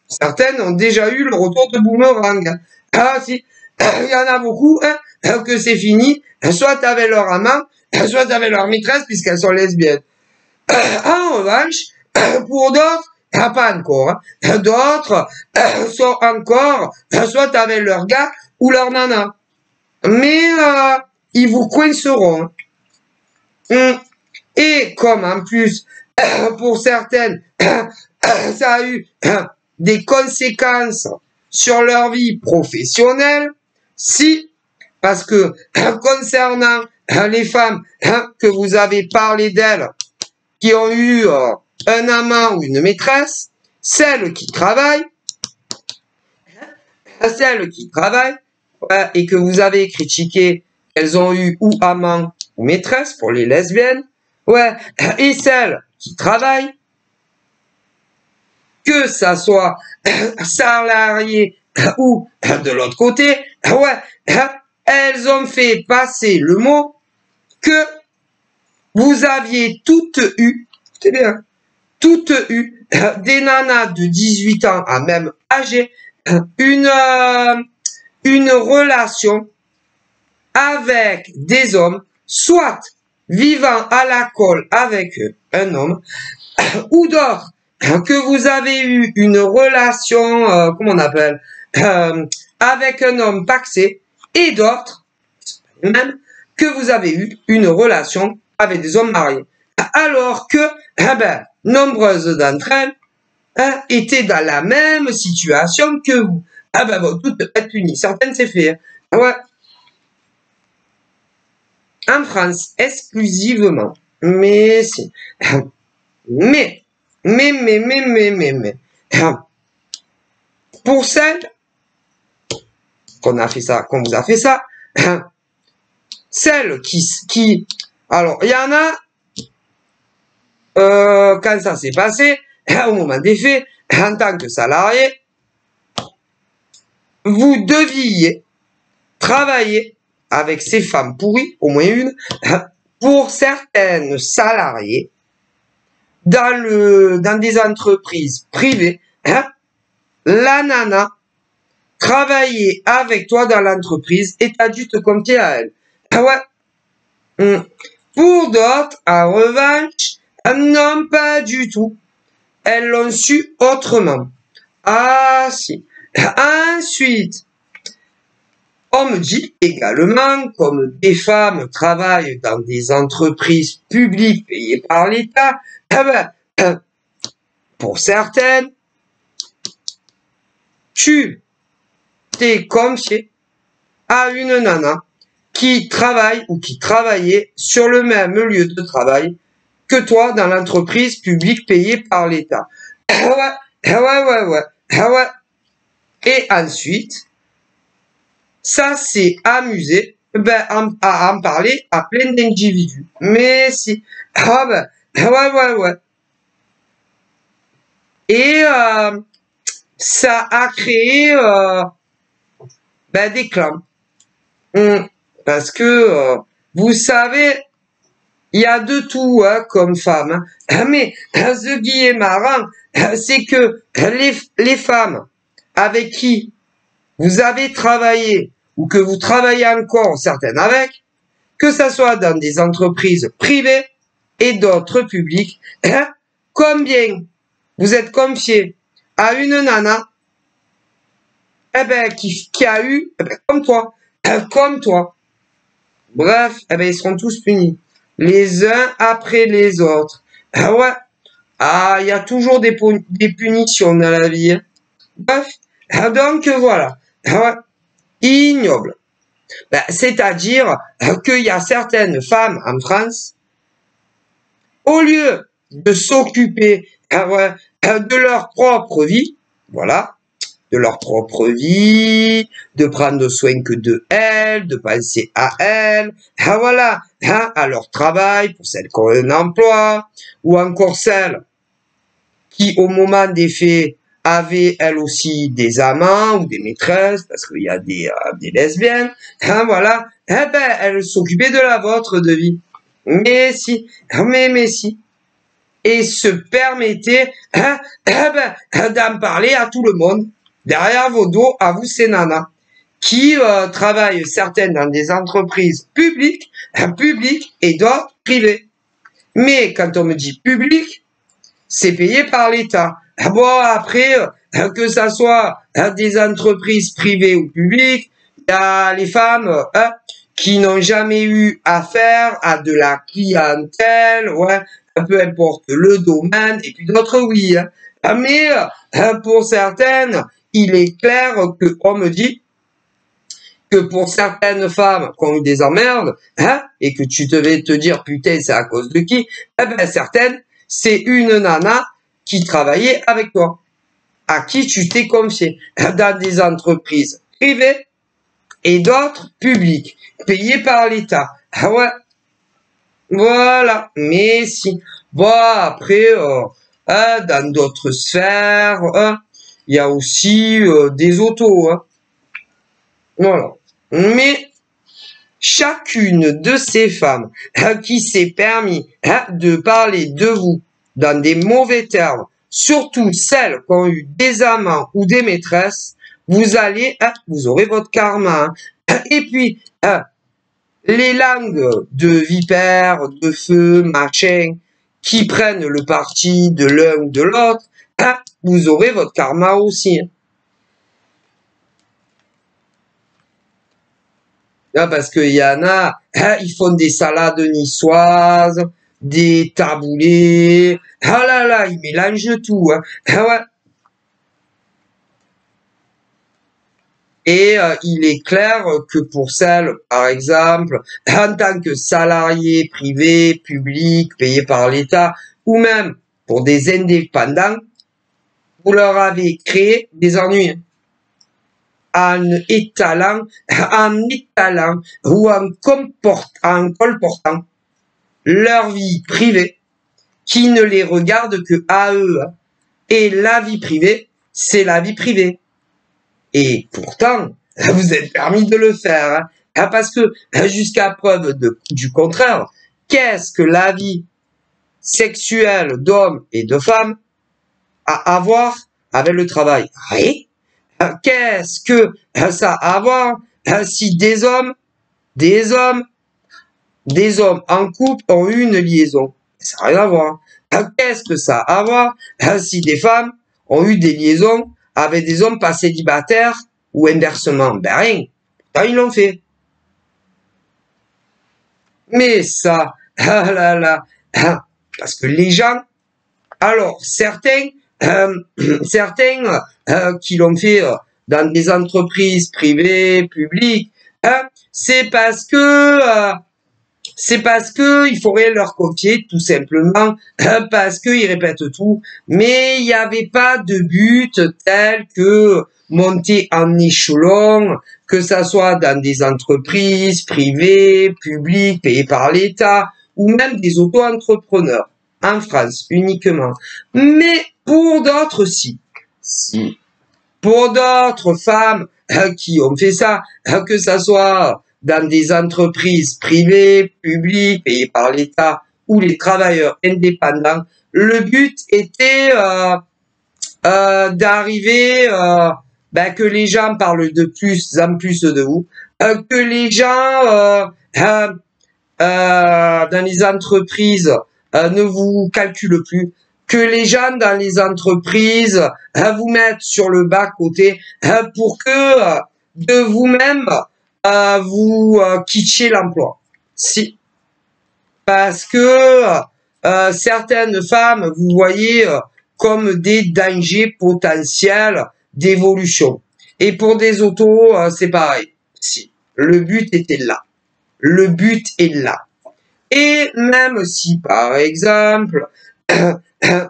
Certaines ont déjà eu le retour de boomerang. Ah si, il y en a beaucoup que c'est fini, soit avec leur amant, soit avec leur maîtresse, puisqu'elles sont lesbiennes. En revanche, pour d'autres, pas encore. D'autres sont encore, soit avec leur gars, ou leur nana. Mais ils vous coinceront. Et comme en plus, pour certaines, ça a eu des conséquences sur leur vie professionnelle, si, parce que concernant les femmes que vous avez parlé d'elles, qui ont eu un amant ou une maîtresse, celles qui travaillent, et que vous avez critiqué, elles ont eu ou amant ou maîtresse pour les lesbiennes, ouais, et celles qui travaillent, que ça soit salarié ou de l'autre côté, ouais, elles ont fait passer le mot que vous aviez toutes eu, c'est bien, toutes eu des nanas de 18 ans à même âgé, une relation avec des hommes, soit vivant à la colle avec un homme, ou d'autres, que vous avez eu une relation, comment on appelle, avec un homme paxé, et d'autres, même, que vous avez eu une relation avec des hommes mariés. Alors que, nombreuses d'entre elles étaient dans la même situation que vous. Vont toutes être punies. Certaines, c'est fait. Ouais. En France, exclusivement. Mais si. Mais. Pour celles qu'on vous a fait ça, celles qui, alors, il y en a, quand ça s'est passé, au moment des faits, en tant que salarié, vous deviez travailler avec ces femmes pourries, au moins une, pour certaines salariés, dans des entreprises privées, la nana travailler avec toi dans l'entreprise et t'as dû te confier à elle. Ouais. Pour d'autres, en revanche, non, pas du tout. Elles l'ont su autrement. Ah, si. Ensuite, on me dit également, comme des femmes travaillent dans des entreprises publiques payées par l'État, pour certaines, tu t'es confié à une nana qui travaille ou qui travaillait sur le même lieu de travail que toi dans l'entreprise publique payée par l'État. Ouais. Et ensuite, ça s'est amusé à en parler à plein d'individus. Mais si. Ouais. Et ça a créé des clans. Parce que, vous savez, il y a de tout comme femme. Mais ce qui est marrant, c'est que les femmes avec qui vous avez travaillé ou que vous travaillez encore certaines avec, que ça soit dans des entreprises privées et d'autres publiques, combien vous êtes confié à une nana qui a eu comme toi. Bref, ils seront tous punis. Les uns après les autres. Ouais. Ah, il y a toujours des punitions dans la vie. Hein. Bref. Donc, voilà. Ouais. Ignoble. C'est-à-dire qu'il y a certaines femmes en France, au lieu de s'occuper de leur propre vie, voilà, de leur propre vie, de prendre soin que de elles, de penser à elles, voilà, à leur travail, pour celles qui ont un emploi, ou encore celles qui, au moment des faits, avaient elles aussi des amants ou des maîtresses, parce qu'il y a des lesbiennes, voilà, elles s'occupaient de la vôtre de vie. Mais si, et se permettaient d'en parler à tout le monde, derrière vos dos, à vous ces nanas, qui travaillent certaines dans des entreprises publiques et d'autres privées. Mais quand on me dit public, c'est payé par l'État. Bon, après, que ça soit des entreprises privées ou publiques, Il y a les femmes qui n'ont jamais eu affaire à de la clientèle, ouais, peu importe le domaine, et puis d'autres, oui. Hein. Mais pour certaines, il est clair que, on me dit, que pour certaines femmes qui ont eu des emmerdes, hein, et que tu devais te dire, putain, c'est à cause de qui? Eh ben, certaines, c'est une nana qui travaillait avec toi, à qui tu t'es confié, dans des entreprises privées et d'autres publiques, payées par l'État. Ah ouais, voilà, mais si. Bon, après, dans d'autres sphères, il y a aussi des autos, hein. Voilà. Mais chacune de ces femmes qui s'est permis de parler de vous dans des mauvais termes, surtout celles qui ont eu des amants ou des maîtresses, vous aurez votre karma. Hein. Et puis, les langues de vipères, de feu, machin, qui prennent le parti de l'un ou de l'autre, vous aurez votre karma aussi. Hein. Parce qu'il y en a, ils font des salades niçoises, des taboulés, ah là là, ils mélangent tout. Hein. Ouais. Et il est clair que pour celles, par exemple, en tant que salariés privés, publics, payés par l'État, ou même pour des indépendants, vous leur avez créé des ennuis. En étalant ou en colportant leur vie privée qui ne les regarde que à eux. Et la vie privée, c'est la vie privée. Et pourtant, vous êtes permis de le faire. Hein, parce que, jusqu'à preuve du contraire, qu'est-ce que la vie sexuelle d'hommes et de femmes a à voir avec le travail? Rien. Qu'est-ce que ça a à voir si des hommes en couple ont eu une liaison? Ça n'a rien à voir. Qu'est-ce que ça a à voir si des femmes ont eu des liaisons avec des hommes pas célibataires ou inversement? Ben rien. Pourtant, ils l'ont fait. Mais ça, là là, parce que les gens, alors certains qui l'ont fait dans des entreprises privées, publiques, c'est parce que il faudrait leur confier tout simplement, parce qu'ils répètent tout, mais il n'y avait pas de but tel que monter en échelon, que ça soit dans des entreprises privées, publiques, payées par l'État, ou même des auto-entrepreneurs, en France uniquement. Mais pour d'autres, si. Pour d'autres femmes qui ont fait ça, que ça soit dans des entreprises privées, publiques, payées par l'État, ou les travailleurs indépendants, le but était d'arriver, que les gens parlent de plus en plus de vous, que les gens dans les entreprises ne vous calculent plus, que les gens dans les entreprises vous mettent sur le bas-côté pour que de vous-même vous quittiez l'emploi. Si. Parce que certaines femmes, vous voyez, comme des dangers potentiels d'évolution. Et pour des autos, c'est pareil. Si. Le but était là. Le but est là. Et même si, par exemple,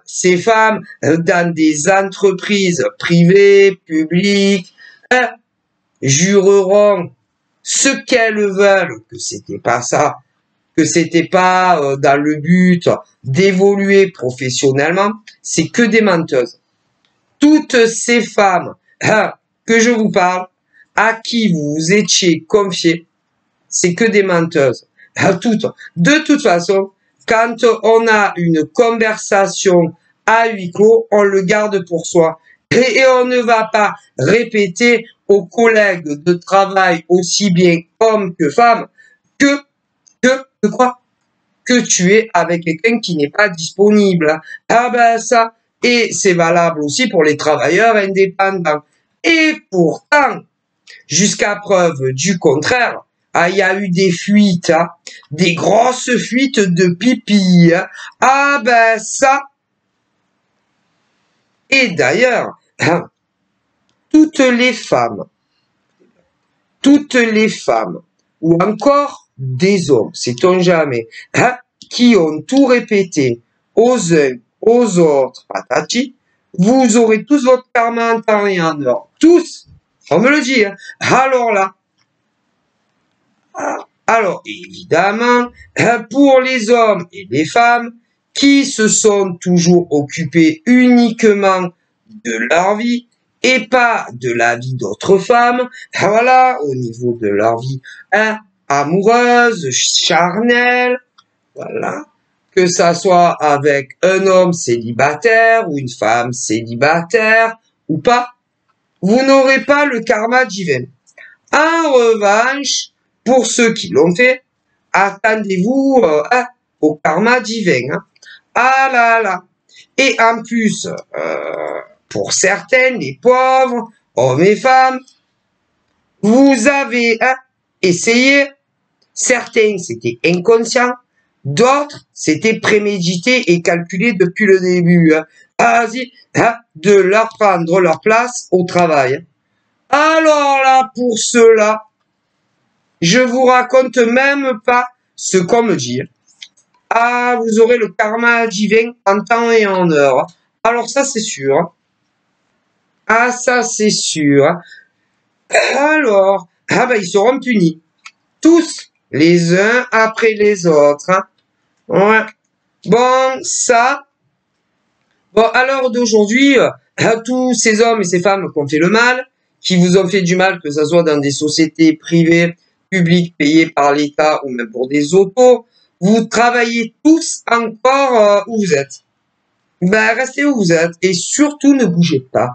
ces femmes dans des entreprises privées, publiques, jureront ce qu'elles veulent, que c'était pas ça, que c'était pas dans le but d'évoluer professionnellement, c'est que des menteuses. Toutes ces femmes que je vous parle, à qui vous vous étiez confiés, c'est que des menteuses. Toutes. De toute façon, quand on a une conversation à huis clos, on le garde pour soi. Et on ne va pas répéter aux collègues de travail, aussi bien hommes que femmes, que quoi? Que tu es avec quelqu'un qui n'est pas disponible. Ah ben ça, et c'est valable aussi pour les travailleurs indépendants. Et pourtant, jusqu'à preuve du contraire, il y a eu des fuites, des grosses fuites de pipi. Ah ben ça. Et d'ailleurs, toutes les femmes, ou encore des hommes, sait-on jamais, qui ont tout répété aux uns, aux autres, patati, vous aurez tous votre karma en temps et en heure. Tous, on me le dit. Alors là, alors évidemment, pour les hommes et les femmes qui se sont toujours occupés uniquement de leur vie et pas de la vie d'autres femmes, voilà, au niveau de leur vie amoureuse, charnelle, voilà, que ça soit avec un homme célibataire ou une femme célibataire ou pas, vous n'aurez pas le karma divin. En revanche, pour ceux qui l'ont fait, attendez-vous au karma divin. Ah là là. Et en plus, pour certaines, les pauvres, hommes et femmes, vous avez essayé. Certains, c'était inconscient. D'autres, c'était prémédité et calculé depuis le début. Vas-y, de leur prendre leur place au travail. Alors là, pour ceux-là, je vous raconte même pas ce qu'on me dit. Ah, vous aurez le karma divin en temps et en heure. Alors ça, c'est sûr. Ah, ça, c'est sûr. Alors, ben, ils seront punis. Tous, les uns après les autres. Ouais. Bon, ça. Bon, à l'heure d'aujourd'hui, tous ces hommes et ces femmes qui ont fait le mal, qui vous ont fait du mal, que ce soit dans des sociétés privées, publiques, payées par l'État ou même pour des autos, vous travaillez tous encore où vous êtes. Ben, restez où vous êtes et surtout ne bougez pas.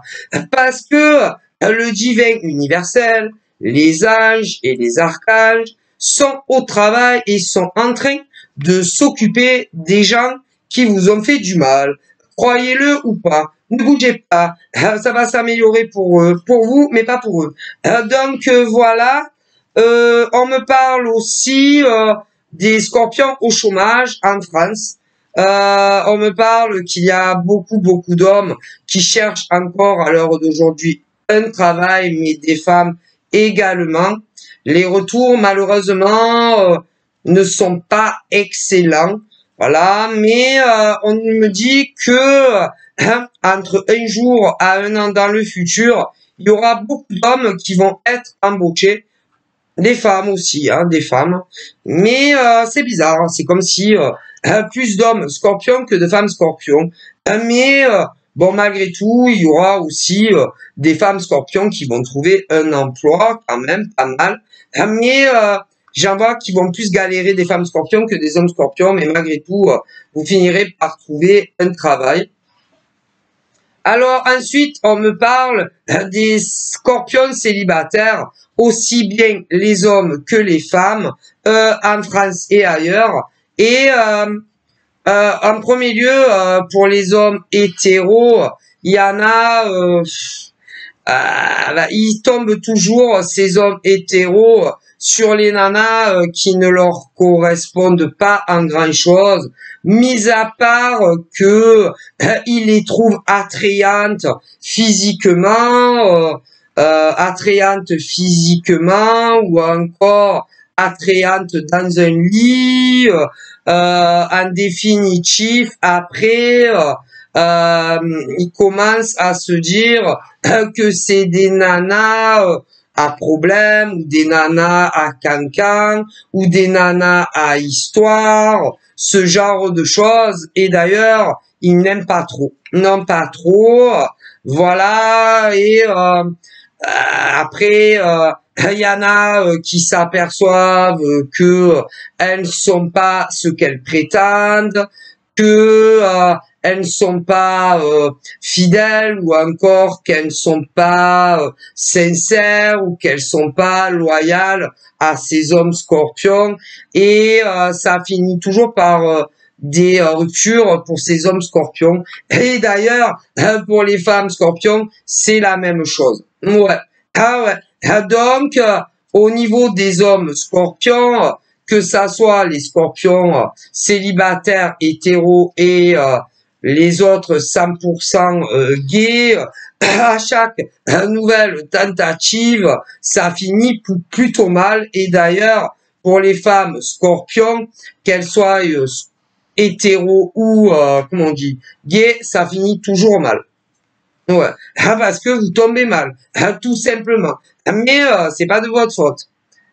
Parce que le divin universel, les anges et les archanges sont au travail et sont en train de s'occuper des gens qui vous ont fait du mal. Croyez-le ou pas, ne bougez pas, ça va s'améliorer pour eux, pour vous, mais pas pour eux. Donc voilà, on me parle aussi des scorpions au chômage en France. On me parle qu'il y a beaucoup d'hommes qui cherchent encore à l'heure d'aujourd'hui un travail, mais des femmes également. Les retours, malheureusement, ne sont pas excellents. Voilà, mais on me dit que entre un jour à un an dans le futur, il y aura beaucoup d'hommes qui vont être embauchés. Des femmes aussi, des femmes. Mais c'est bizarre, c'est comme si plus d'hommes scorpions que de femmes scorpions. Mais bon, malgré tout, il y aura aussi des femmes scorpions qui vont trouver un emploi quand même pas mal. Mais j'en vois qui vont plus galérer des femmes scorpions que des hommes scorpions. Mais malgré tout, vous finirez par trouver un travail. Alors ensuite, on me parle des scorpions célibataires, aussi bien les hommes que les femmes, en France et ailleurs. Et en premier lieu, pour les hommes hétéros, il y en a, ils tombent toujours, ces hommes hétéros, sur les nanas qui ne leur correspondent pas en grand-chose, mis à part que ils les trouvent attrayantes physiquement, ou encore attrayantes dans un lit, en définitif, après, ils commencent à se dire que c'est des nanas à problème, ou des nanas à cancan, ou des nanas à histoire, ce genre de choses. Et d'ailleurs, ils n'aiment pas trop. Non, pas trop. Voilà. Et après, il y en a qui s'aperçoivent que elles ne sont pas ce qu'elles prétendent, que elles ne sont pas fidèles, ou encore qu'elles ne sont pas sincères, ou qu'elles sont pas loyales à ces hommes scorpions. Et ça finit toujours par des ruptures pour ces hommes scorpions. Et d'ailleurs, pour les femmes scorpions, c'est la même chose. Ouais. Ah ouais. Donc, au niveau des hommes scorpions, que ça soit les scorpions célibataires, hétéros et les autres 100% gays, à chaque nouvelle tentative, ça finit plutôt mal. Et d'ailleurs, pour les femmes scorpions, qu'elles soient hétéros ou, comment on dit, gays, ça finit toujours mal. Ouais, parce que vous tombez mal, tout simplement. Mais c'est pas de votre faute.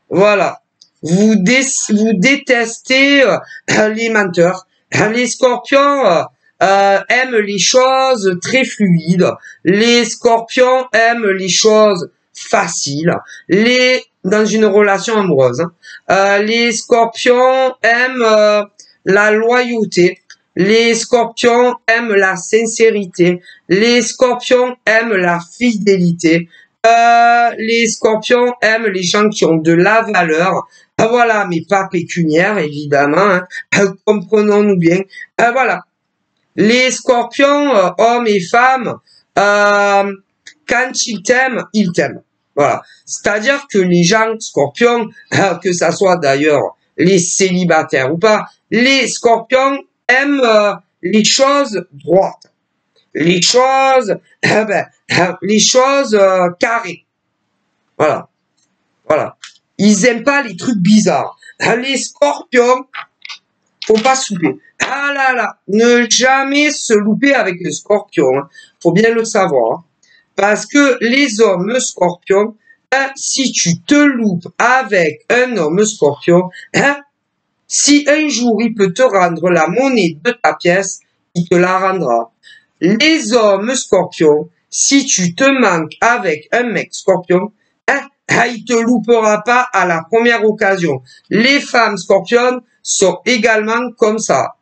Voilà. Vous détestez les menteurs. Les scorpions aiment les choses très fluides. Les scorpions aiment les choses faciles. Dans une relation amoureuse, les scorpions aiment la loyauté. Les scorpions aiment la sincérité. Les scorpions aiment la fidélité. Les scorpions aiment les gens qui ont de la valeur. Voilà, mais pas pécuniaire, évidemment. Comprenons-nous bien. Voilà. Les scorpions, hommes et femmes, quand ils t'aiment. Voilà. C'est-à-dire que les gens scorpions, que ça soit d'ailleurs les célibataires ou pas, les scorpions aiment les choses droites, les choses, les choses carrées. Voilà, voilà. Ils aiment pas les trucs bizarres. Les scorpions, faut pas se louper. Ah là là, ne jamais se louper avec les scorpions. Hein. Faut bien le savoir. Hein. Parce que les hommes scorpions, hein, si tu te loupes avec un homme scorpion, hein, si un jour il peut te rendre la monnaie de ta pièce, il te la rendra. Les hommes scorpions, si tu te manques avec un mec scorpion, hein, il te loupera pas à la première occasion. Les femmes scorpionnes sont également comme ça.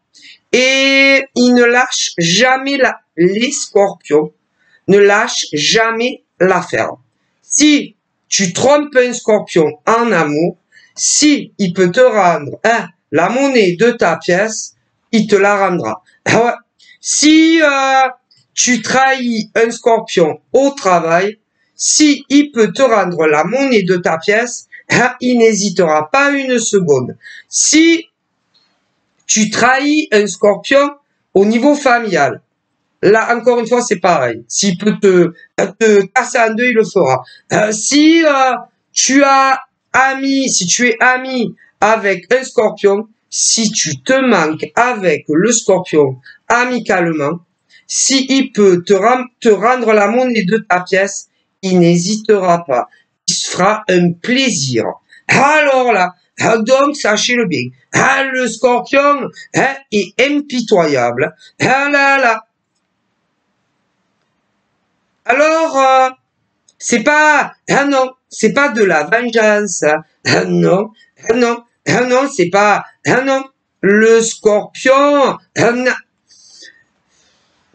Et ils ne lâchent jamais les scorpions ne lâchent jamais l'affaire. Si tu trompes un scorpion en amour, si il peut te rendre la monnaie de ta pièce, il te la rendra. Si tu trahis un scorpion au travail, si il peut te rendre la monnaie de ta pièce, il n'hésitera pas une seconde. Si tu trahis un scorpion au niveau familial, là, encore une fois, c'est pareil. S'il peut te casser en deux, il le fera. Si tu es ami avec un scorpion, si tu te manques avec le scorpion amicalement, si il peut te rendre la monnaie de ta pièce, il n'hésitera pas. Il se fera un plaisir. Alors là, donc sachez-le bien, le scorpion est impitoyable. Ah là là. Alors, c'est pas, non, c'est pas de la vengeance, non, non, non, c'est pas, non, le scorpion,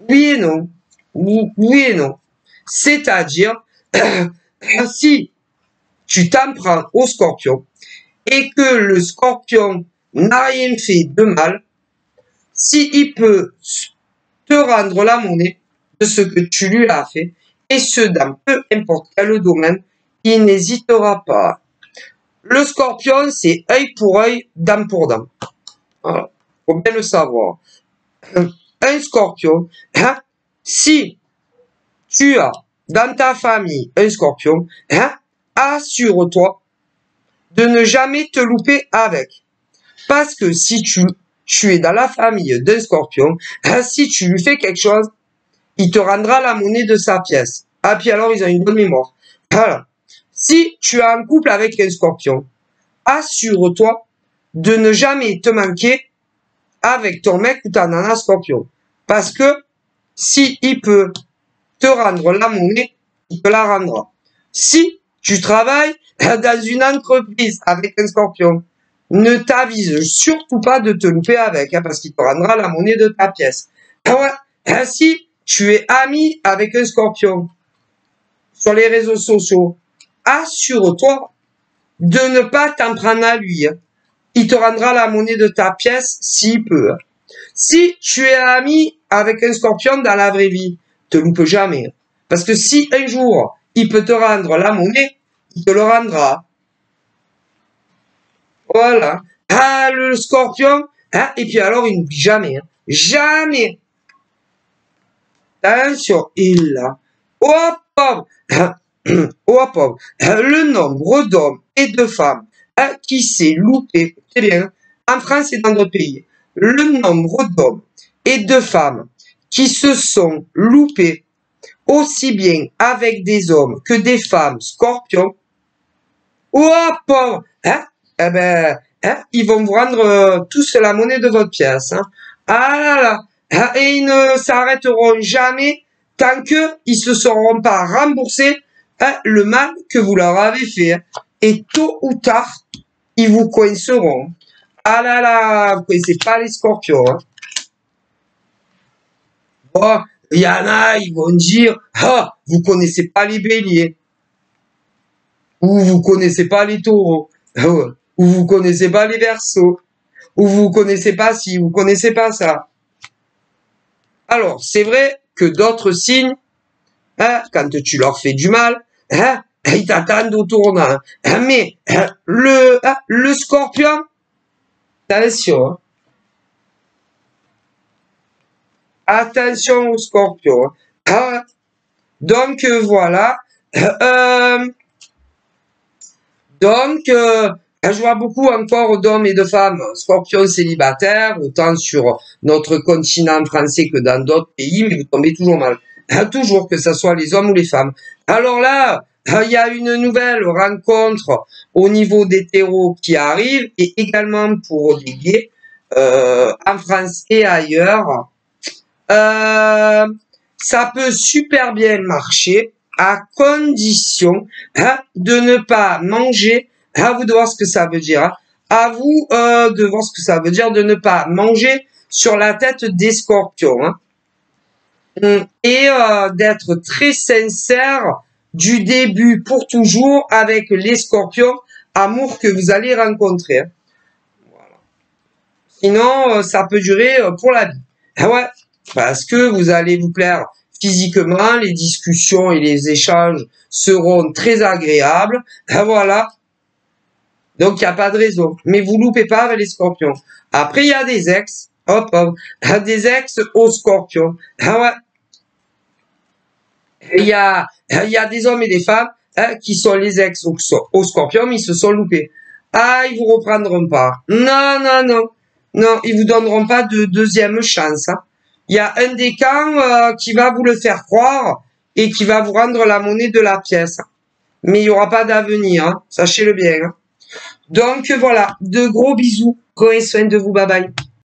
oui et non, oui et non. C'est-à-dire, si tu t'en prends au scorpion et que le scorpion n'a rien fait de mal, si il peut te rendre la monnaie de ce que tu lui as fait, et ce dans peu importe quel domaine, il n'hésitera pas. Le scorpion, c'est œil pour œil, dent pour dent. Voilà. Faut bien le savoir. Un scorpion, si tu as dans ta famille un scorpion, assure-toi de ne jamais te louper avec. Parce que si tu es dans la famille d'un scorpion, si tu lui fais quelque chose, il te rendra la monnaie de sa pièce. Ah, puis alors, ils ont une bonne mémoire. Voilà. Si tu es en couple avec un scorpion, assure-toi de ne jamais te manquer avec ton mec ou ta nana scorpion. Parce que si il peut te rendre la monnaie, il te la rendra. Si tu travailles dans une entreprise avec un scorpion, ne t'avise surtout pas de te louper avec, parce qu'il te rendra la monnaie de ta pièce. Si tu es ami avec un scorpion sur les réseaux sociaux, assure-toi de ne pas t'en prendre à lui. Il te rendra la monnaie de ta pièce s'il peut. Si tu es ami avec un scorpion dans la vraie vie, te loupe jamais. Parce que si un jour, il peut te rendre la monnaie, il te le rendra. Voilà. Ah, le scorpion, hein, et puis alors, il n'oublie jamais, hein, jamais. Attention, il là. Oh, pauvre. Oh, pauvre. Le nombre d'hommes et de femmes qui s'est loupé, c'est bien, en France et dans d'autres pays, le nombre d'hommes et de femmes qui se sont loupés aussi bien avec des hommes que des femmes scorpions, oh, pauvre, hein, eh ben, hein, ils vont vous rendre tous la monnaie de votre pièce. Hein. Ah là là, hein, et ils ne s'arrêteront jamais tant qu'ils se seront pas remboursés hein, le mal que vous leur avez fait. Hein. Et tôt ou tard, ils vous coinceront. Ah là là, vous connaissez pas les scorpions. Hein. Oh, il y en a, ils vont dire, ah, vous connaissez pas les béliers. Ou vous connaissez pas les taureaux. Ou vous connaissez pas les verseaux. Ou vous connaissez pas ci, vous connaissez pas ça. Alors, c'est vrai que d'autres signes, hein, quand tu leur fais du mal, hein, ils t'attendent au tournant. Hein, mais le scorpion, attention. Hein. Attention au scorpion. Hein. Ah, donc, voilà. Donc, je vois beaucoup encore d'hommes et de femmes scorpions célibataires, autant sur notre continent français que dans d'autres pays, mais vous tombez toujours mal. Toujours, que ce soit les hommes ou les femmes. Alors là, il y a une nouvelle rencontre au niveau des terreaux qui arrive, et également pour les gays, en France et ailleurs. Ça peut super bien marcher, à condition hein, de ne pas manger, à vous de voir ce que ça veut dire, hein, à vous de voir ce que ça veut dire de ne pas manger sur la tête des scorpions. Hein, et d'être très sincère du début pour toujours avec les scorpions, amour que vous allez rencontrer. Hein. Voilà. Sinon, ça peut durer pour la vie. Ah ouais, parce que vous allez vous plaire physiquement, les discussions et les échanges seront très agréables. Ah, voilà. Donc, il n'y a pas de raison. Mais vous loupez pas avec les scorpions. Après, il y a des ex. Hop, hop. Des ex aux scorpions. Ah ouais. Il y a des hommes et des femmes hein, qui sont les ex aux scorpions, mais ils se sont loupés. Ah, ils vous reprendront pas. Non, non, non. Non, ils vous donneront pas de deuxième chance. Hein. Il y a un des camps qui va vous le faire croire et qui va vous rendre la monnaie de la pièce. Mais il n'y aura pas d'avenir, hein, sachez-le bien. Hein. Donc voilà, de gros bisous. Prenez soin de vous, bye bye.